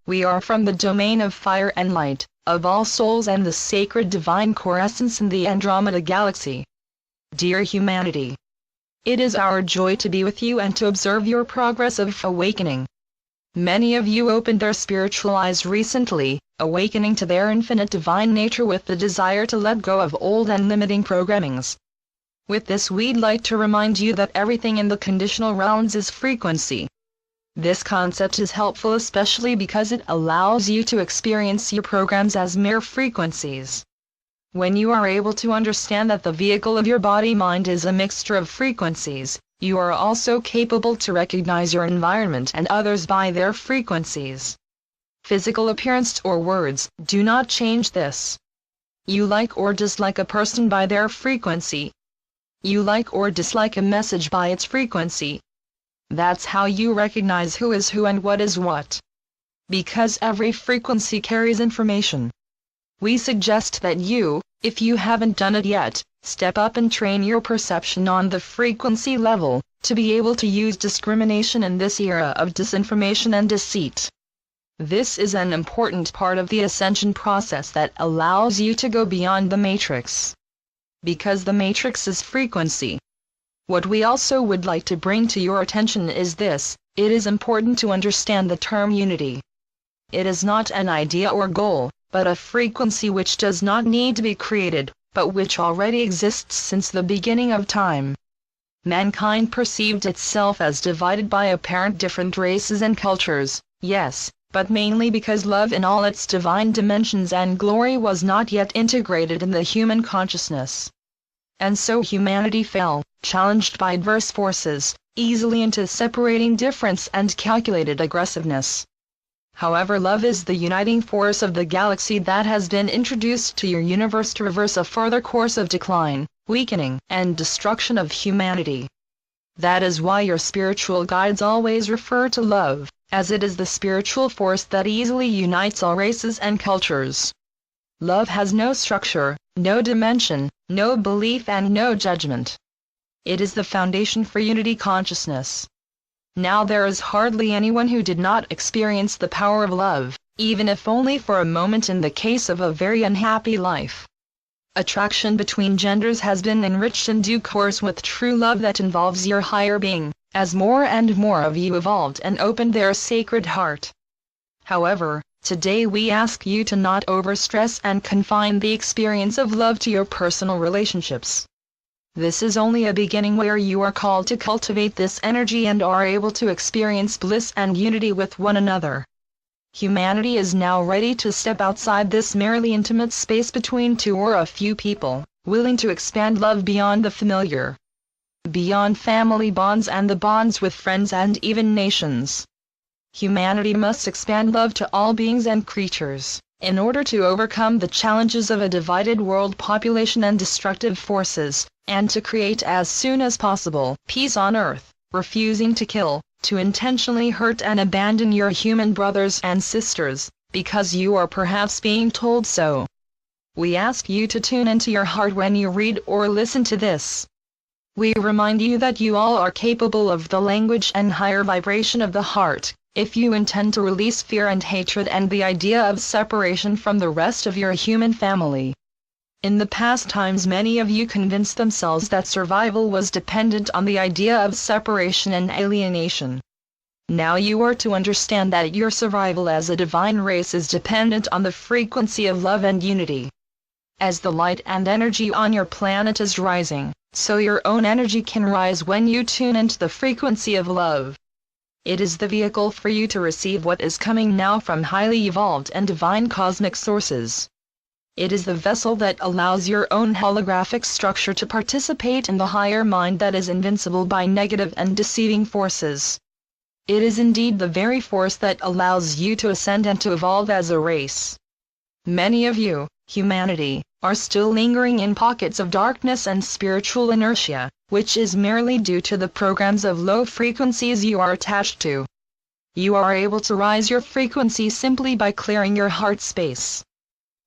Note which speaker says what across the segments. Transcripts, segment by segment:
Speaker 1: We are from the domain of fire and light, of all souls and the sacred divine core essence in the Andromeda Galaxy. Dear humanity, it is our joy to be with you and to observe your progress of awakening. Many of you opened their spiritual eyes recently, awakening to their infinite divine nature with the desire to let go of old and limiting programmings. With this, we'd like to remind you that everything in the conditional realms is frequency. This concept is helpful especially because it allows you to experience your programs as mere frequencies. When you are able to understand that the vehicle of your body-mind is a mixture of frequencies, you are also capable to recognize your environment and others by their frequencies. Physical appearance or words do not change this. You like or dislike a person by their frequency. You like or dislike a message by its frequency. That's how you recognize who is who and what is what. Because every frequency carries information. We suggest that you, if you haven't done it yet, step up and train your perception on the frequency level, to be able to use discrimination in this era of disinformation and deceit. This is an important part of the ascension process that allows you to go beyond the matrix. Because the matrix is frequency. What we also would like to bring to your attention is this: it is important to understand the term unity. It is not an idea or goal, but a frequency which does not need to be created, but which already exists since the beginning of time. Mankind perceived itself as divided by apparent different races and cultures, yes, but mainly because love in all its divine dimensions and glory was not yet integrated in the human consciousness. And so humanity fell, challenged by adverse forces, easily into separating difference and calculated aggressiveness. However, love is the uniting force of the galaxy that has been introduced to your universe to reverse a further course of decline, weakening, and destruction of humanity. That is why your spiritual guides always refer to love, as it is the spiritual force that easily unites all races and cultures. Love has no structure, no dimension, no belief and no judgment. It is the foundation for unity consciousness. Now there is hardly anyone who did not experience the power of love, even if only for a moment in the case of a very unhappy life. Attraction between genders has been enriched in due course with true love that involves your higher being, as more and more of you evolved and opened their sacred heart. However, today we ask you to not overstress and confine the experience of love to your personal relationships. This is only a beginning where you are called to cultivate this energy and are able to experience bliss and unity with one another. Humanity is now ready to step outside this merely intimate space between two or a few people, willing to expand love beyond the familiar, beyond family bonds and the bonds with friends and even nations. Humanity must expand love to all beings and creatures, in order to overcome the challenges of a divided world population and destructive forces, and to create as soon as possible peace on earth, refusing to kill, to intentionally hurt and abandon your human brothers and sisters, because you are perhaps being told so. We ask you to tune into your heart when you read or listen to this. We remind you that you all are capable of the language and higher vibration of the heart, if you intend to release fear and hatred and the idea of separation from the rest of your human family. In the past times many of you convinced themselves that survival was dependent on the idea of separation and alienation. Now you are to understand that your survival as a divine race is dependent on the frequency of love and unity. As the light and energy on your planet is rising, so your own energy can rise when you tune into the frequency of love. It is the vehicle for you to receive what is coming now from highly evolved and divine cosmic sources. It is the vessel that allows your own holographic structure to participate in the higher mind that is invincible by negative and deceiving forces. It is indeed the very force that allows you to ascend and to evolve as a race. Many of you, humanity, are still lingering in pockets of darkness and spiritual inertia, which is merely due to the programs of low frequencies you are attached to. You are able to rise your frequency simply by clearing your heart space.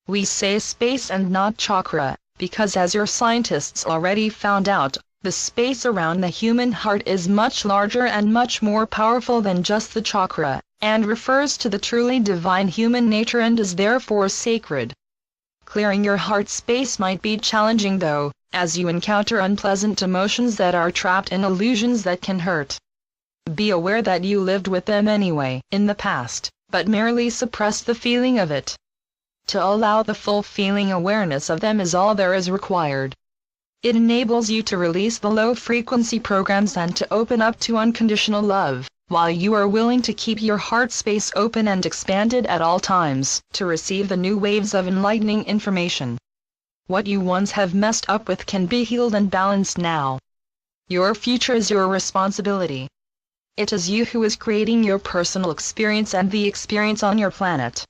Speaker 1: We say space and not chakra, because as your scientists already found out, the space around the human heart is much larger and much more powerful than just the chakra, and refers to the truly divine human nature and is therefore sacred. Clearing your heart space might be challenging though, as you encounter unpleasant emotions that are trapped in illusions that can hurt. Be aware that you lived with them anyway in the past, but merely suppressed the feeling of it. To allow the full feeling awareness of them is all there is required. It enables you to release the low-frequency programs and to open up to unconditional love, while you are willing to keep your heart space open and expanded at all times, to receive the new waves of enlightening information. What you once have messed up with can be healed and balanced now. Your future is your responsibility. It is you who is creating your personal experience and the experience on your planet.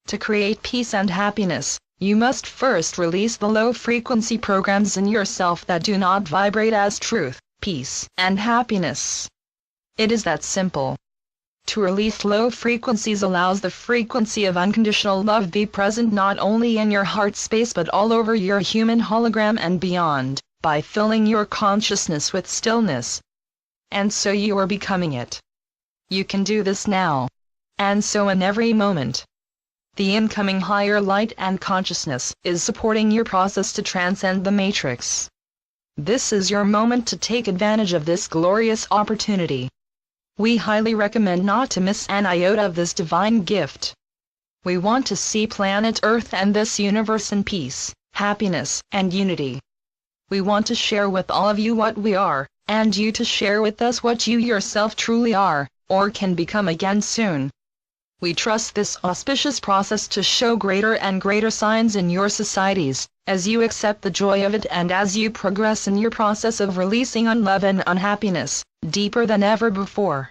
Speaker 1: To create peace and happiness, you must first release the low-frequency programs in yourself that do not vibrate as truth, peace, and happiness. It is that simple. To release low frequencies allows the frequency of unconditional love be present not only in your heart space but all over your human hologram and beyond, by filling your consciousness with stillness. And so you are becoming it. You can do this now. And so in every moment. The incoming higher light and consciousness is supporting your process to transcend the matrix. This is your moment to take advantage of this glorious opportunity. We highly recommend not to miss an iota of this divine gift. We want to see planet Earth and this universe in peace, happiness, and unity. We want to share with all of you what we are, and you to share with us what you yourself truly are, or can become again soon. We trust this auspicious process to show greater and greater signs in your societies, as you accept the joy of it and as you progress in your process of releasing unlove and unhappiness, deeper than ever before.